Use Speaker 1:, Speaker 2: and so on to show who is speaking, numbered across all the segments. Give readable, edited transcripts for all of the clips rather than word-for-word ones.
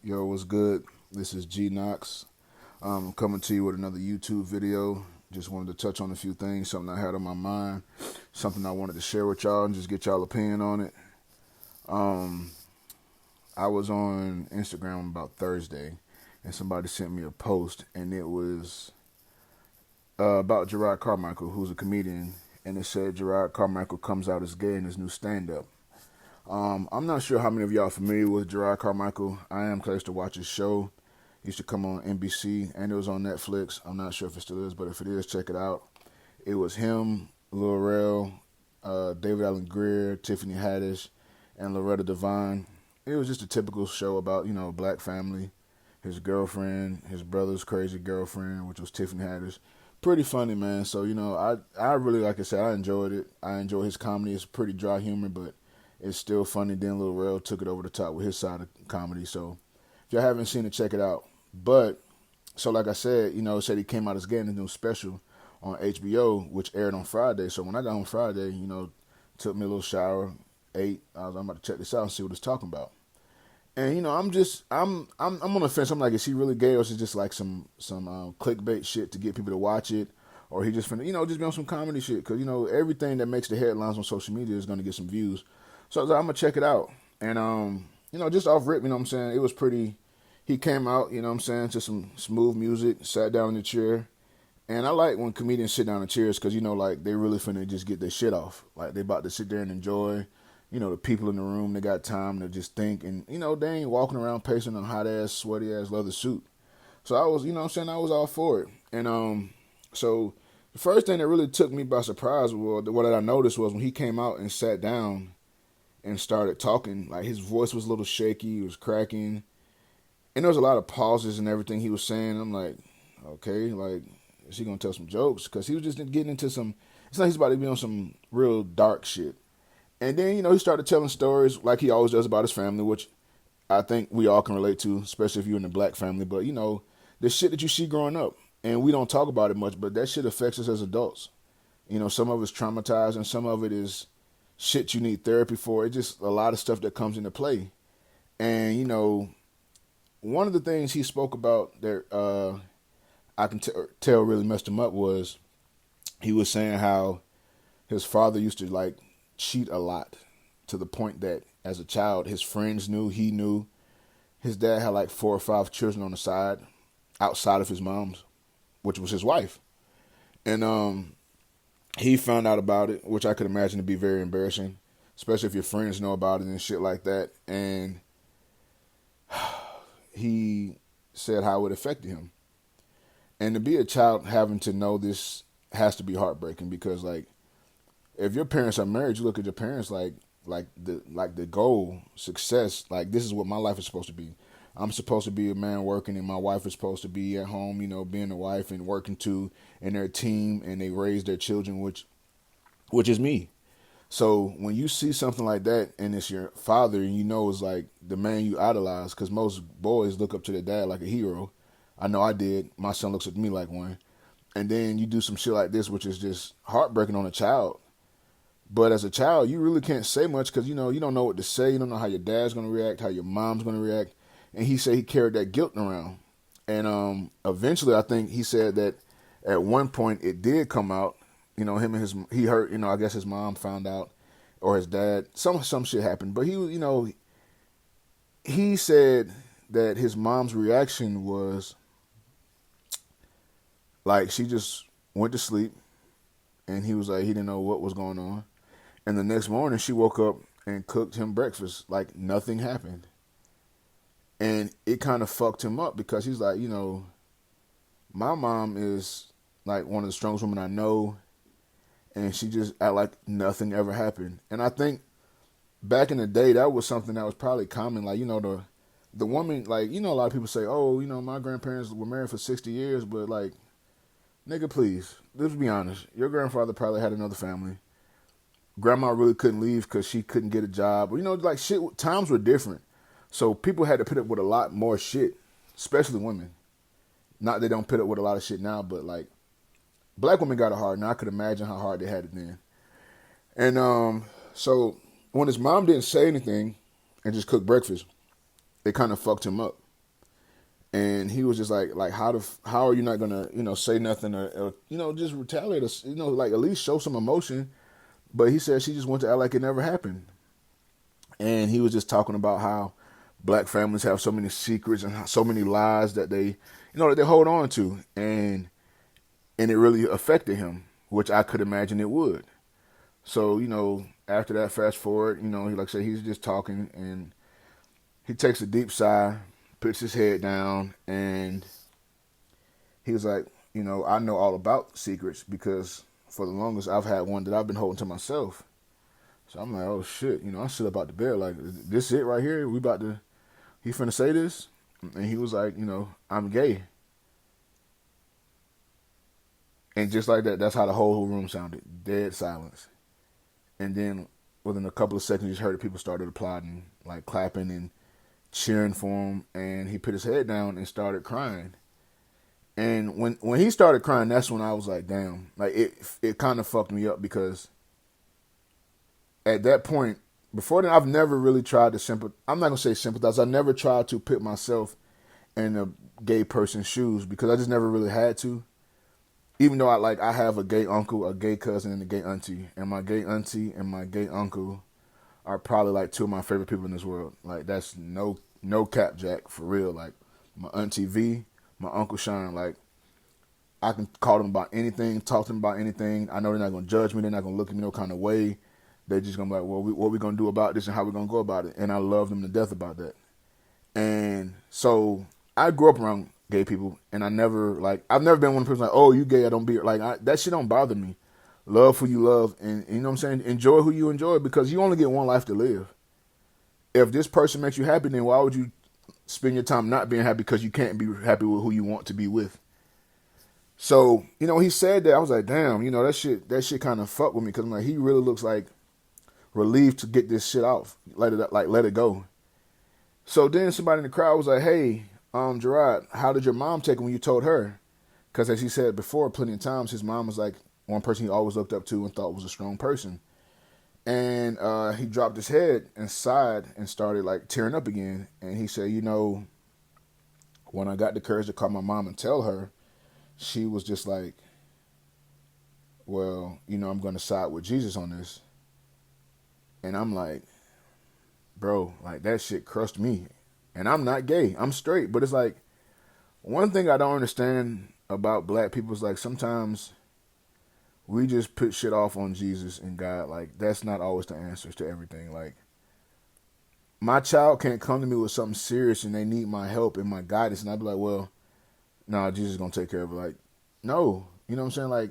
Speaker 1: Yo, what's good? This is G Knox. Coming to you with another YouTube video. Just wanted to touch on a few things, something I had on my mind, something I wanted to share with y'all and just get y'all opinion on it. Um, I was on Instagram about Thursday, and somebody sent me a post, and it was about Jerrod Carmichael, who's a comedian, and it said Jerrod Carmichael comes out as gay in his new stand-up. I'm not sure how many of y'all are familiar with Jerrod Carmichael. I am, because I used to watch his show. It used to come on NBC, and it was on Netflix. I'm not sure if it still is, but if it is, check it out. It was him, Lil Rel, David Allen Greer, Tiffany Haddish, and Loretta Devine. It was just a typical show about, a black family, his girlfriend, his brother's crazy girlfriend, which was Tiffany Haddish. Pretty funny, man. So, I really, like I said, I enjoyed it. I enjoy his comedy. It's pretty dry humor, but it's still funny. Then Lil Rel took it over the top with his side of comedy. So if y'all haven't seen it, check it out. But, so like I said, it said he came out as gay in a new special on HBO, which aired on Friday. So when I got home Friday, took me a little shower, ate. I'm about to check this out and see what it's talking about. And I'm on the fence. I'm like, is he really gay, or is it just like some clickbait shit to get people to watch it, or he just finna, just be on some comedy shit? Because everything that makes the headlines on social media is gonna get some views. So I was like, I'm gonna check it out. And just off rip, it was pretty. He came out, to some smooth music, sat down in the chair. And I like when comedians sit down in chairs because, like they really finna just get their shit off. Like they about to sit there and enjoy, the people in the room. They got time to just think. And, they ain't walking around pacing a hot ass, sweaty ass leather suit. So I was, I was all for it. And so the first thing that really took me by surprise was what I noticed was when he came out and sat down and started talking, like his voice was a little shaky, he was cracking. And there was a lot of pauses and everything he was saying. I'm like, okay, like, is he going to tell some jokes? Because he was just getting into some, it's like he's about to be on some real dark shit. And then, he started telling stories like he always does about his family, which I think we all can relate to, especially if you're in a black family. But, the shit that you see growing up, and we don't talk about it much, but that shit affects us as adults. Some of it's traumatized, and some of it is shit you need therapy for. It's just a lot of stuff that comes into play. And, one of the things he spoke about that I can tell really messed him up was he was saying how his father used to like cheat a lot to the point that as a child his friends knew, he knew. His dad had like 4 or 5 children on the side outside of his mom's, which was his wife. And he found out about it, which I could imagine to be very embarrassing, especially if your friends know about it and shit like that. And he said how it affected him. And to be a child having to know this has to be heartbreaking because, like, if your parents are married, you look at your parents like the goal, success. Like, this is what my life is supposed to be. I'm supposed to be a man working, and my wife is supposed to be at home, being a wife and working too, and their team, and they raise their children, which is me. So when you see something like that, and it's your father, and it's like the man you idolize, because most boys look up to their dad like a hero. I know I did. My son looks at me like one. And then you do some shit like this, which is just heartbreaking on a child. But as a child, you really can't say much because, you don't know what to say. You don't know how your dad's going to react, how your mom's going to react. And he said he carried that guilt around. And eventually, I think he said that at one point it did come out. Him and he heard, I guess his mom found out or his dad, some shit happened. But he said that his mom's reaction was like she just went to sleep, and he was like, he didn't know what was going on. And the next morning she woke up and cooked him breakfast like nothing happened. And it kind of fucked him up because he's like, my mom is like one of the strongest women I know, and she just act like nothing ever happened. And I think back in the day, that was something that was probably common. Like, the woman, like, a lot of people say, oh, my grandparents were married for 60 years, but like, nigga, please, let's be honest. Your grandfather probably had another family. Grandma really couldn't leave because she couldn't get a job. Like shit, times were different. So people had to put up with a lot more shit, especially women. Not they don't put up with a lot of shit now, but like, black women got it hard. Now I could imagine how hard they had it then. And so when his mom didn't say anything and just cook breakfast, it kind of fucked him up. And he was just like how are you not gonna say nothing or just retaliate us, like at least show some emotion. But he said she just went to act like it never happened. And he was just talking about how black families have so many secrets and so many lies that they that they hold on to, and it really affected him, which I could imagine it would. So after that, fast forward, like I said, he's just talking, and he takes a deep sigh, puts his head down, and he was like, I know all about secrets because for the longest I've had one that I've been holding to myself. So I'm like, oh shit, I sit up out the bed like, this it right here? He finna say this? And he was like, I'm gay. And just like that, that's how the whole room sounded. Dead silence. And then within a couple of seconds, you just heard people started applauding, like clapping and cheering for him. And he put his head down and started crying. And when he started crying, that's when I was like, damn. Like, it kind of fucked me up because at that point, before then, I've never really tried to sympathize. I'm not going to say sympathize. I never tried to put myself in a gay person's shoes because I just never really had to. Even though I have a gay uncle, a gay cousin, and a gay auntie. And my gay auntie and my gay uncle are probably like two of my favorite people in this world. Like, that's no cap jack, for real. Like, my auntie V, my uncle Sean, like, I can call them about anything, talk to them about anything. I know they're not going to judge me. They're not going to look at me no kind of way. They're just going to be like, well, what we going to do about this and how we going to go about it. And I love them to death about that. And so I grew up around gay people, and I've never been one person like, oh, you gay, I don't be like, that shit don't bother me. Love who you love, and you know what I'm saying? Enjoy who you enjoy, because you only get one life to live. If this person makes you happy, then why would you spend your time not being happy because you can't be happy with who you want to be with? So, he said that. I was like, damn, that shit kind of fucked with me, because I'm like, he really looks like relieved to get this shit off, let it go. So then somebody in the crowd was like, hey, Jerrod, how did your mom take it when you told her? Because as he said before, plenty of times, his mom was like one person he always looked up to and thought was a strong person. And he dropped his head and sighed and started like tearing up again. And he said, when I got the courage to call my mom and tell her, she was just like, well, I'm going to side with Jesus on this. And I'm like, bro, like that shit crushed me. And I'm not gay. I'm straight. But it's like, one thing I don't understand about black people is like sometimes we just put shit off on Jesus and God. Like, that's not always the answers to everything. Like, my child can't come to me with something serious and they need my help and my guidance. And I'd be like, well, nah, Jesus is going to take care of it. Like, no. You know what I'm saying? Like,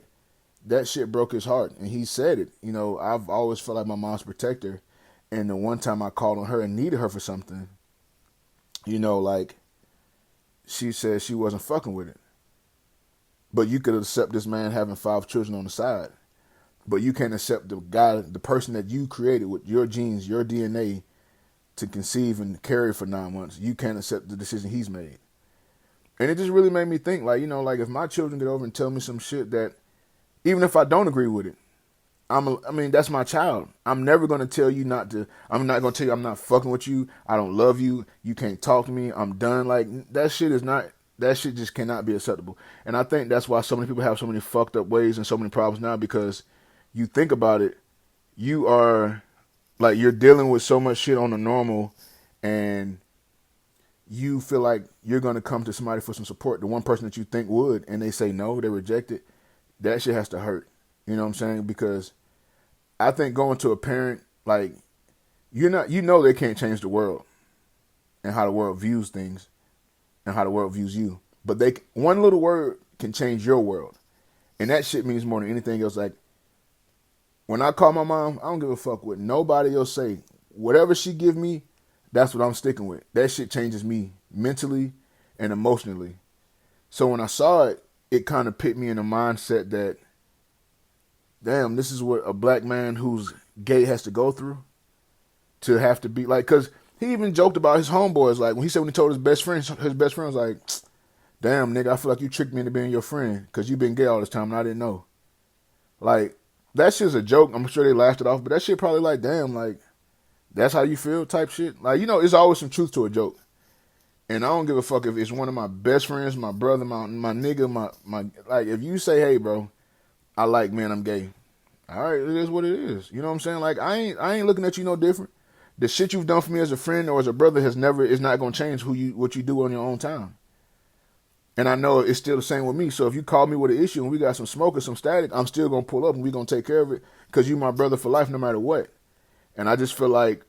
Speaker 1: that shit broke his heart. And he said it. I've always felt like my mom's protector. And the one time I called on her and needed her for something, like, she said she wasn't fucking with it. But you could accept this man having 5 children on the side. But you can't accept the guy, the person that you created with your genes, your DNA, to conceive and carry for 9 months. You can't accept the decision he's made. And it just really made me think, like, like if my children get over and tell me some shit that, even if I don't agree with it, that's my child. I'm never going to tell you not to. I'm not going to tell you I'm not fucking with you. I don't love you. You can't talk to me. I'm done. Like, that shit just cannot be acceptable. And I think that's why so many people have so many fucked up ways and so many problems now, because you think about it, you are, like, you're dealing with so much shit on the normal, and you feel like you're going to come to somebody for some support, the one person that you think would, and they say no, they reject it. That shit has to hurt. You know what I'm saying? Because I think going to a parent, like, they can't change the world and how the world views things and how the world views you. But one little word can change your world. And that shit means more than anything else. Like, when I call my mom, I don't give a fuck what nobody else say. Whatever she give me, that's what I'm sticking with. That shit changes me mentally and emotionally. So when I saw it, it kind of put me in a mindset that, damn, this is what a black man who's gay has to go through to have to be like, because he even joked about his homeboys. Like, when he told his best friend was like, damn, nigga, I feel like you tricked me into being your friend because you've been gay all this time and I didn't know. Like, that shit's a joke. I'm sure they laughed it off, but that shit probably like, damn, like, that's how you feel type shit. Like, it's always some truth to a joke. And I don't give a fuck if it's one of my best friends, my brother, my nigga, my like. If you say, hey, bro, I like men, I'm gay. All right, it is what it is. You know what I'm saying? Like I ain't looking at you no different. The shit you've done for me as a friend or as a brother is not gonna change what you do on your own time. And I know it's still the same with me. So if you call me with an issue and we got some smoke or some static, I'm still gonna pull up and we gonna take care of it because you my brother for life no matter what. And I just feel like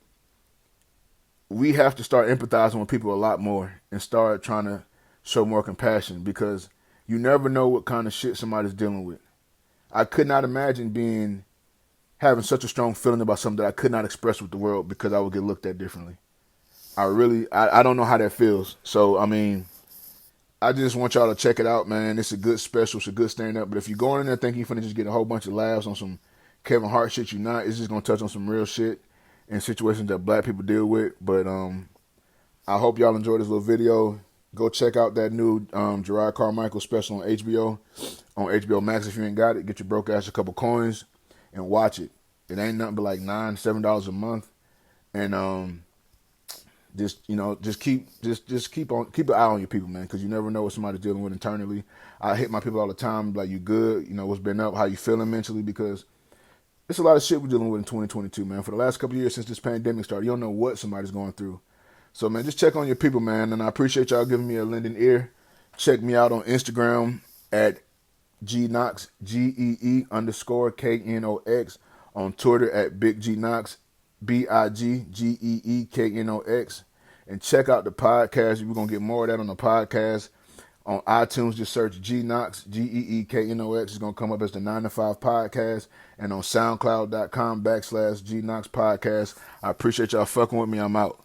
Speaker 1: we have to start empathizing with people a lot more and start trying to show more compassion because you never know what kind of shit somebody's dealing with. I could not imagine having such a strong feeling about something that I could not express with the world because I would get looked at differently. I don't know how that feels. So, I mean, I just want y'all to check it out, man. It's a good special. It's a good stand-up. But if you're going in there thinking you're finna just get a whole bunch of laughs on some Kevin Hart shit, you're not. It's just going to touch on some real shit and situations that black people deal with. But I hope y'all enjoyed this little video. Go check out that new Jerrod Carmichael special on HBO Max. If you ain't got it, get your broke ass a couple coins and watch it. It ain't nothing but like $7 a month. And just keep an eye on your people, man, because you never know what somebody's dealing with internally. I hit my people all the time, like, you good? You know, what's been up? How you feeling mentally? Because it's a lot of shit we're dealing with in 2022, man. For the last couple of years since this pandemic started, you don't know what somebody's going through. So, man, just check on your people, man. And I appreciate y'all giving me a lending ear. Check me out on Instagram at GKnox, GEE_KNOX. On Twitter at Big G Knox, BIGGEEKNOX. And check out the podcast. We're going to get more of that on the podcast. On iTunes, just search GKnox, GEEKNOX. It's going to come up as the 9 to 5 podcast. And on SoundCloud.com/GKnox podcast. I appreciate y'all fucking with me. I'm out.